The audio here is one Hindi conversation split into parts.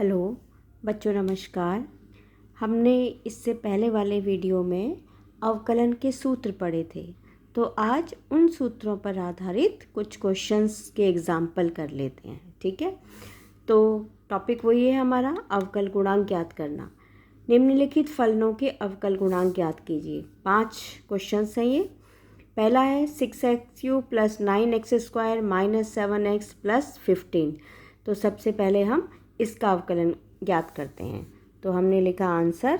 हेलो बच्चों, नमस्कार। हमने इससे पहले वाले वीडियो में अवकलन के सूत्र पढ़े थे, तो आज उन सूत्रों पर आधारित कुछ क्वेश्चंस के एग्जाम्पल कर लेते हैं। ठीक है, तो टॉपिक वही है हमारा, अवकल गुणांक ज्ञात करना। निम्नलिखित फलनों के अवकल गुणांक ज्ञात कीजिए। 5 क्वेश्चंस हैं ये। पहला है 6x³ + 9x² - 7x + 15। तो सबसे पहले हम इसका अवकलन ज्ञात करते हैं। तो हमने लिखा आंसर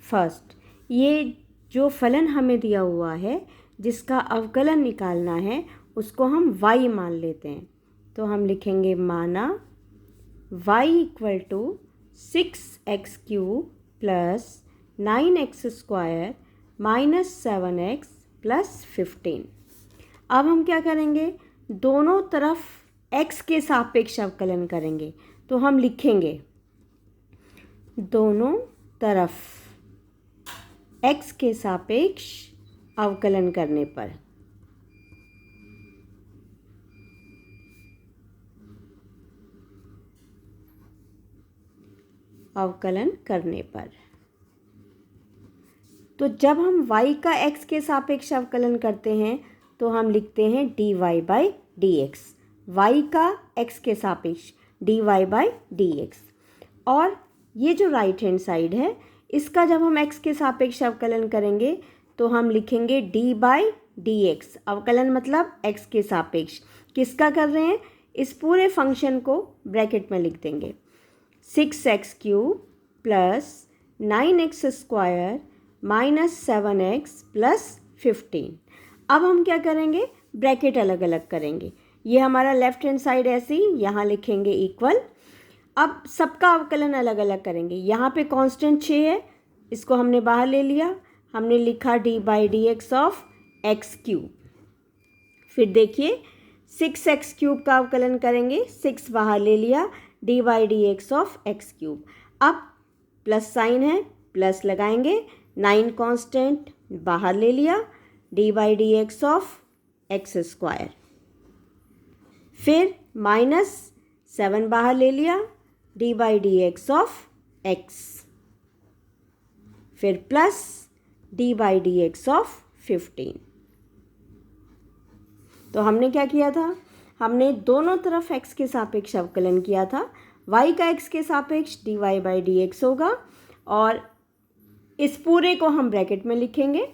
फर्स्ट। ये जो फलन हमें दिया हुआ है जिसका अवकलन निकालना है उसको हम y मान लेते हैं। तो हम लिखेंगे माना y = 6x³ + 9x² - 7x + 15। अब हम क्या करेंगे, दोनों तरफ x के सापेक्ष अवकलन करेंगे। तो हम लिखेंगे दोनों तरफ x के सापेक्ष अवकलन करने पर तो जब हम y का x के सापेक्ष अवकलन करते हैं तो हम लिखते हैं dy/dx। y का x के सापेक्ष dy/dx। और ये जो राइट हैंड साइड है इसका जब हम x के सापेक्ष अवकलन करेंगे तो हम लिखेंगे d/dx। अवकलन मतलब x के सापेक्ष किसका कर रहे हैं, इस पूरे फंक्शन को ब्रैकेट में लिख देंगे। 6x³ + 9x² - 7x + 15। अब हम क्या करेंगे, ब्रैकेट अलग अलग करेंगे। ये हमारा लेफ्ट हैंड साइड ऐसे ही यहाँ लिखेंगे इक्वल। अब सबका अवकलन अलग अलग करेंगे। यहाँ पे कांस्टेंट 6 है, इसको हमने बाहर ले लिया, हमने लिखा d/dx ऑफ x³। फिर देखिए 6x³ का अवकलन करेंगे, 6 बाहर ले लिया, d/dx ऑफ x³। अब प्लस साइन है, प्लस लगाएंगे, 9 कांस्टेंट बाहर ले लिया, d/dx ऑफ x²। फिर -7 बाहर ले लिया, d/dx ऑफ x। फिर प्लस d/dx ऑफ 15। तो हमने क्या किया था, हमने दोनों तरफ x के सापेक्ष अवकलन किया था। y का x के सापेक्ष dy/dx होगा और इस पूरे को हम ब्रैकेट में लिखेंगे,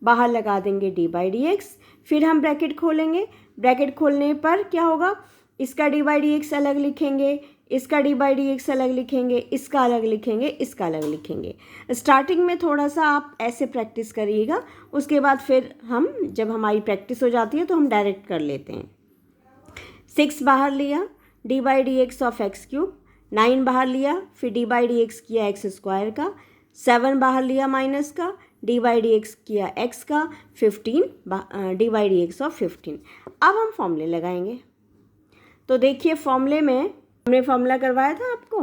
बाहर लगा देंगे d/dx। फिर हम ब्रैकेट खोलेंगे, ब्रैकेट खोलने पर क्या होगा, इसका d/dx अलग लिखेंगे, इसका d/dx अलग लिखेंगे, इसका अलग लिखेंगे, इसका अलग लिखेंगे। स्टार्टिंग में थोड़ा सा आप ऐसे प्रैक्टिस करिएगा, उसके बाद फिर हम जब हमारी प्रैक्टिस हो जाती है तो हम डायरेक्ट कर लेते हैं। 6 बाहर लिया, d/dx ऑफ x³, 9 बाहर लिया, फिर d/dx किया x² का, 7 बाहर लिया माइनस का, d/dx किया x का, 15 d/dx ऑफ 15। अब हम फॉर्मूले लगाएंगे। तो देखिए फॉर्मूले में हमने फॉर्मूला करवाया था आपको,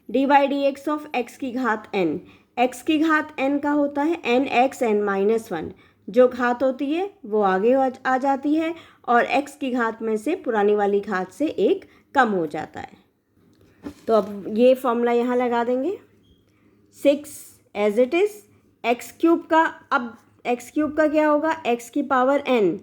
d/dx ऑफ x⁴n। x⁴n का होता है nxn-1। जो घात होती है वो आगे आ जाती है और x की घात में से पुरानी वाली घात से 1 कम हो जाता है। तो अब ये फॉर्मूला यहाँ लगा देंगे। 6 एज इट इज़, x³ का, अब x³ का क्या होगा, x⁴n,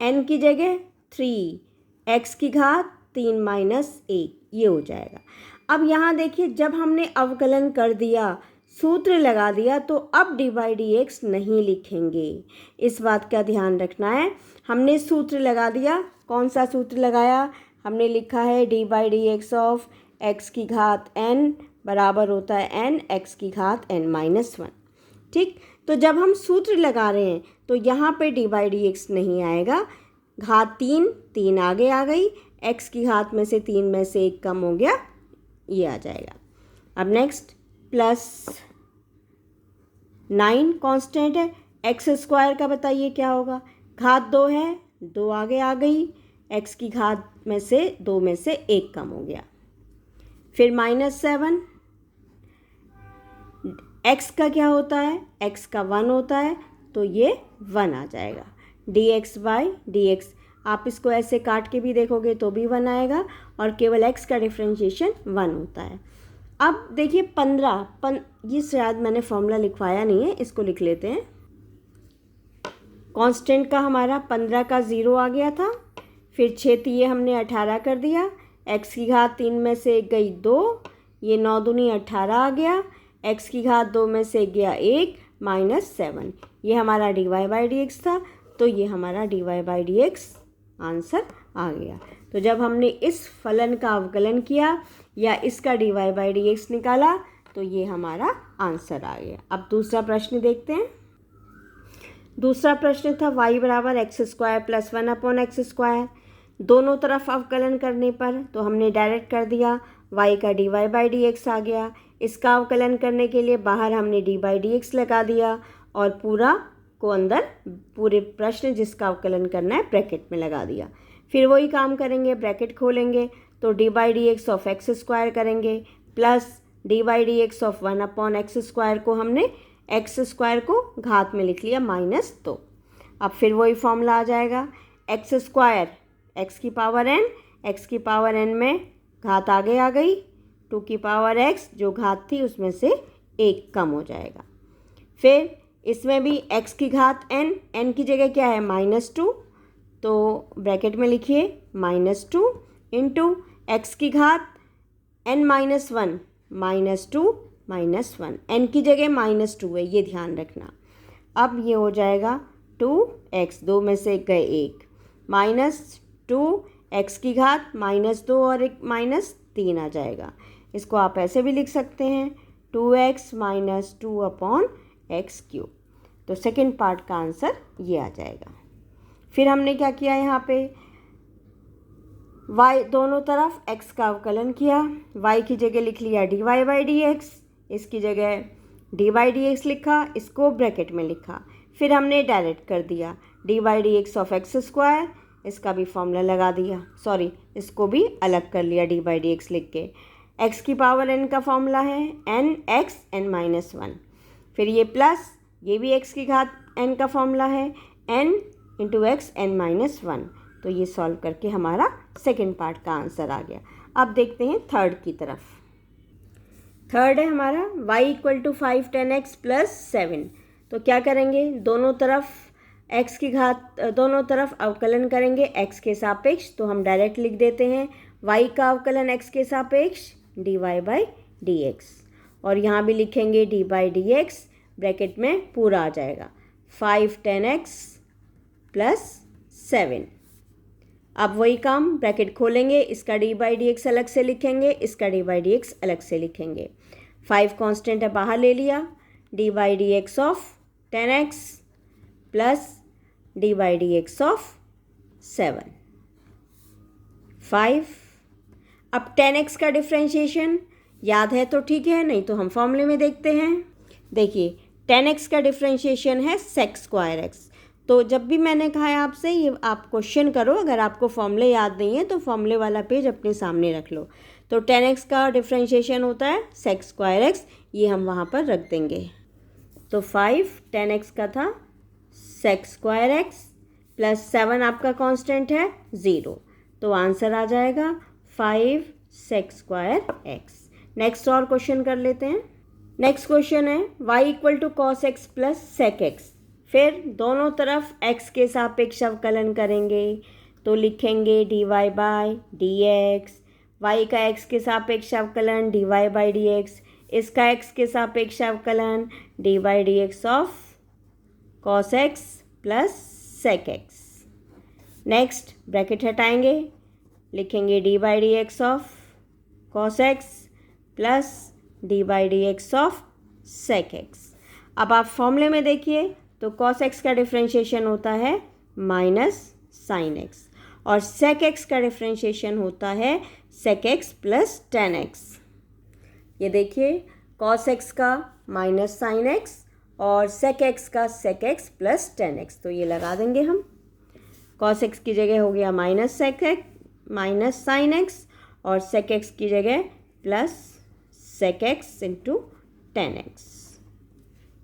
n की जगह 3, x की घात 3 - 1, ये हो जाएगा। अब यहाँ देखिए जब हमने अवकलन कर दिया, सूत्र लगा दिया, तो अब d/dx नहीं लिखेंगे। इस बात का ध्यान रखना है। हमने सूत्र लगा दिया, कौन सा सूत्र लगाया, हमने लिखा है d/dx ऑफ x⁴n बराबर होता है n x⁴n-1। ठीक, तो जब हम सूत्र लगा रहे हैं तो यहाँ पे d/dx नहीं आएगा, घात 3 आगे आ गई, x की घात में से 3 में से 1 कम हो गया, ये आ जाएगा। अब नेक्स्ट प्लस 9 कांस्टेंट है, x² का बताइए क्या होगा, घात 2 है, 2 आगे आ गई, x की घात में से 2 में से 1 कम हो गया। फिर -7, x का क्या होता है, x का 1 होता है, तो ये 1 आ जाएगा। dx/dx आप इसको ऐसे काट के भी देखोगे तो भी 1 आएगा और केवल x का डिफरेंशिएशन 1 होता है। अब देखिए 15 ये शायद मैंने फॉर्मूला लिखवाया नहीं है, इसको लिख लेते हैं। कांस्टेंट का हमारा 15 का 0 आ गया था, फिर 6 ये हमने 18 कर दिया, x की घात 3 में से गई 2, ये 9 दूनी 18 आ गया, x की घात 2 में से गया 1 -7, ये हमारा dy/dx था। तो ये हमारा dy/dx आंसर आ गया। तो जब हमने इस फलन का अवकलन किया या इसका dy/dx निकाला तो ये हमारा आंसर आ गया। अब दूसरा प्रश्न देखते हैं। दूसरा प्रश्न था y = x² + 1/x²। दोनों तरफ अवकलन करने पर तो हमने डायरेक्ट कर दिया, y का dy/dx आ गया। इसका अवकलन करने के लिए बाहर हमने d/dx लगा दिया और पूरा को अंदर पूरे प्रश्न जिसका अवकलन करना है ब्रैकेट में लगा दिया। फिर वही काम करेंगे, ब्रैकेट खोलेंगे तो d/dx ऑफ x² करेंगे प्लस d/dx ऑफ 1/x² को हमने x² को घात में लिख लिया -2। अब फिर वही फॉर्मूला आ जाएगा, x² x की पावर n, x की पावर n में घात आगे आ गई, 2 की पावर x जो घात थी उसमें से 1 कम हो जाएगा। फिर इसमें भी x की घात n, n की जगह क्या है -2, तो ब्रैकेट में लिखिए -2 इंटू x की घात n -1 -2 -1, n की जगह -2 है, ये ध्यान रखना। अब ये हो जाएगा 2x, 2 में से गए 1 -2 x की घात -2 और एक -3 आ जाएगा। इसको आप ऐसे भी लिख सकते हैं 2x - 2/x³। तो सेकंड पार्ट का आंसर ये आ जाएगा। फिर हमने क्या किया, यहाँ पे y दोनों तरफ x का अवकलन किया, y की जगह लिख लिया dy/dx, इसकी जगह d/dx लिखा, इसको ब्रैकेट में लिखा। फिर हमने डायरेक्ट कर दिया d/dx ऑफ x², इसका भी फॉर्मूला लगा दिया, सॉरी इसको भी अलग कर लिया d/dx लिख के। x की पावर n का फॉर्मूला है nx n-1, फिर ये प्लस, ये भी x की घात n का फॉर्मूला है n × x n-1। तो ये सॉल्व करके हमारा सेकंड पार्ट का आंसर आ गया। अब देखते हैं थर्ड की तरफ। थर्ड है हमारा y = 5 tan x + 7। तो क्या करेंगे, दोनों तरफ x की घात, दोनों तरफ अवकलन करेंगे x के सापेक्ष। तो हम डायरेक्ट लिख देते हैं y का अवकलन x के सापेक्ष dy/dx, और यहाँ भी लिखेंगे d/dx, ब्रैकेट में पूरा आ जाएगा 5 tan x + 7। अब वही काम, ब्रैकेट खोलेंगे, इसका d/dx अलग से लिखेंगे, इसका d/dx अलग से लिखेंगे। 5 कांस्टेंट है, बाहर ले लिया, d/dx of 10x plus d/dx of 7 5। अब 10x का डिफ्रेंशिएशन याद है तो ठीक है, नहीं तो हम फॉर्मूले में देखते हैं। देखिए 10x का डिफ्रेंशिएशन है sec²x। तो जब भी मैंने कहा है आपसे, ये आप क्वेश्चन करो, अगर आपको फॉर्मूले याद नहीं है तो फॉर्मूले वाला पेज अपने सामने रख लो। तो 10x का डिफ्रेंशिएशन होता है sec²x, ये हम वहाँ पर रख देंगे। तो 5 10x का था sec²x प्लस 7 आपका कांस्टेंट है 0, तो आंसर आ जाएगा 5 sec²x। नेक्स्ट और क्वेश्चन कर लेते हैं। नेक्स्ट क्वेश्चन है y = cos x + sec x। फिर दोनों तरफ x के सापेक्ष अवकलन करेंगे, तो लिखेंगे dy/dx, y का x के सापेक्ष अवकलन dy/dx, इसका x के सापेक्ष अवकलन d/dx of cos x + sec x। Next bracket हटाएंगे, लिखेंगे d/dx of cos x plus d/dx of sec x। अब आप फॉर्मूले में देखिए तो cos x का डिफ्रेंशिएशन होता है -sin x और sec x का डिफ्रेंशिएशन होता है sec x + tan x। ये देखिए cos x का -sin x और sec x का sec x + tan x, तो ये लगा देंगे हम। cos x की जगह हो गया -sin x और sec x की जगह plus sec x × tan x।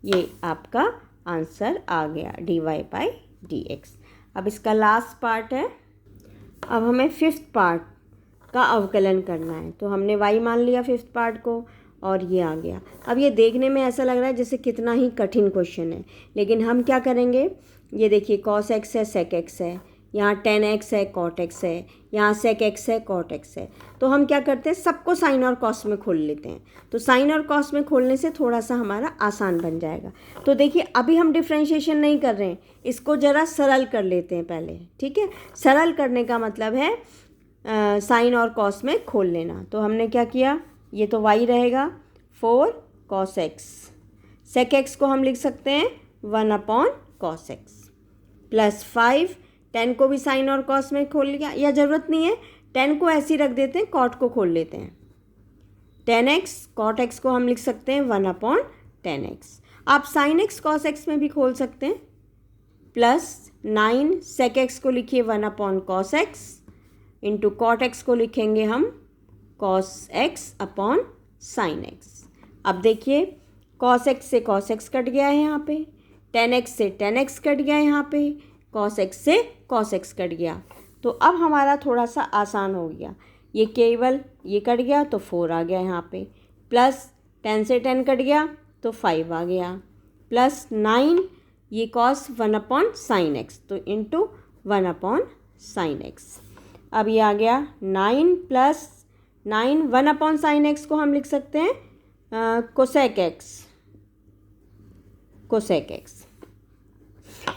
ये आपका आंसर आ गया dy/dx। अब इसका लास्ट पार्ट है अब हमें फिफ्थ पार्ट का अवकलन करना है। तो हमने y मान लिया फिफ्थ पार्ट को और ये आ गया। अब ये देखने में ऐसा लग रहा है जैसे कितना ही कठिन क्वेश्चन है, लेकिन हम क्या करेंगे, ये देखिए cos x है sec x है, यहाँ tan x है cot x है, यहाँ sec x है cot x है। तो हम क्या करते हैं, सबको साइन और कॉस में खोल लेते हैं। तो साइन और कॉस में खोलने से थोड़ा सा हमारा आसान बन जाएगा। तो देखिए अभी हम डिफ्रेंशिएशन नहीं कर रहे हैं, इसको ज़रा सरल कर लेते हैं पहले, ठीक है। सरल करने का मतलब है साइन और कॉस में खोल लेना। तो हमने क्या किया, ये तो y रहेगा 4 cos x, sec x को हम लिख सकते हैं 1/cos x प्लस 5, 10 को भी साइन और कॉस में खोल लिया, या ज़रूरत नहीं है, 10 को ऐसे ही रख देते हैं, कॉट को खोल लेते हैं। 10x cot x को हम लिख सकते हैं 1/10 x। आप साइन x cos x में भी खोल सकते हैं। प्लस 9 sec x को लिखिए 1/cos x, into cot x को लिखेंगे हम cos x upon sin x। अब देखिए cos x से cos x कट गया है यहाँ पे, tan x से tan x कट गया है यहाँ पे, cos x से cos x कट गया। तो अब हमारा थोड़ा सा आसान हो गया, ये केवल ये कट गया तो 4 आ गया यहाँ पे, प्लस 10 से 10 कट गया तो 5 आ गया, प्लस 9 ये cos 1/sin x तो इंटू 1/sin x। अब ये आ गया 9 प्लस 9 1/sin x को हम लिख सकते हैं cosec x।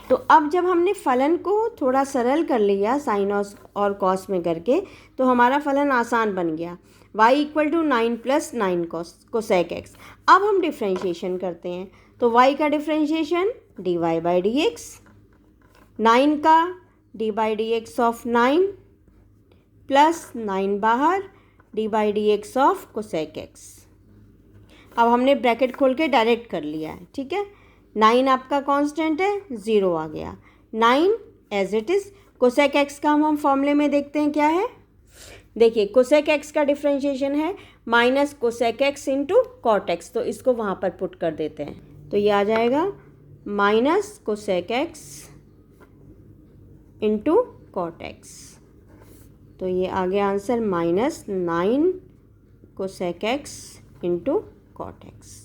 तो अब जब हमने फलन को थोड़ा सरल कर लिया साइन और कॉस में करके, तो हमारा फलन आसान बन गया। y = 9 + 9 cosec x। अब हम डिफ्रेंशिएशन करते हैं। तो y का डिफ्रेंशिएशन dy/dx, 9 का d/dx ऑफ 9 प्लस 9 बाहर d/dx ऑफ cosec x। अब हमने ब्रैकेट खोल के डायरेक्ट कर लिया है, ठीक है। 9 आपका कांस्टेंट है, 0 आ गया, 9 as it is. cosec x का हम फॉर्मूले में देखते हैं क्या है। देखिए cosec x का डिफ्रेंशिएशन है minus cosec x into cot x, तो इसको वहाँ पर पुट कर देते हैं। तो ये आ जाएगा minus cosec x into cot x। तो ये आ गया answer minus 9 cosec x into cot x।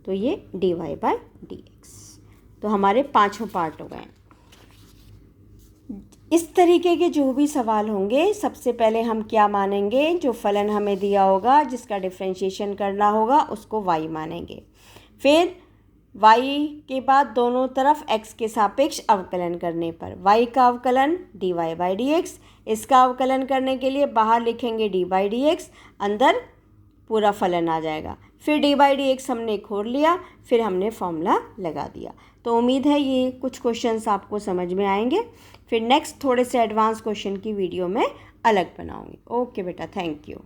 तो ये dy/dx। तो हमारे 5 पार्ट हो गए। इस तरीके के जो भी सवाल होंगे, सबसे पहले हम क्या मानेंगे, जो फलन हमें दिया होगा जिसका डिफ्रेंशिएशन करना होगा उसको y मानेंगे। फिर y के बाद दोनों तरफ x के सापेक्ष अवकलन करने पर y का अवकलन dy/dx, इसका अवकलन करने के लिए बाहर लिखेंगे d/dx, अंदर पूरा फलन आ जाएगा। फिर d/dx हमने खोल लिया, फिर हमने फॉर्मूला लगा दिया। तो उम्मीद है ये कुछ क्वेश्चंस आपको समझ में आएंगे। फिर नेक्स्ट थोड़े से एडवांस क्वेश्चन की वीडियो में अलग बनाऊंगी। ओके बेटा, थैंक यू।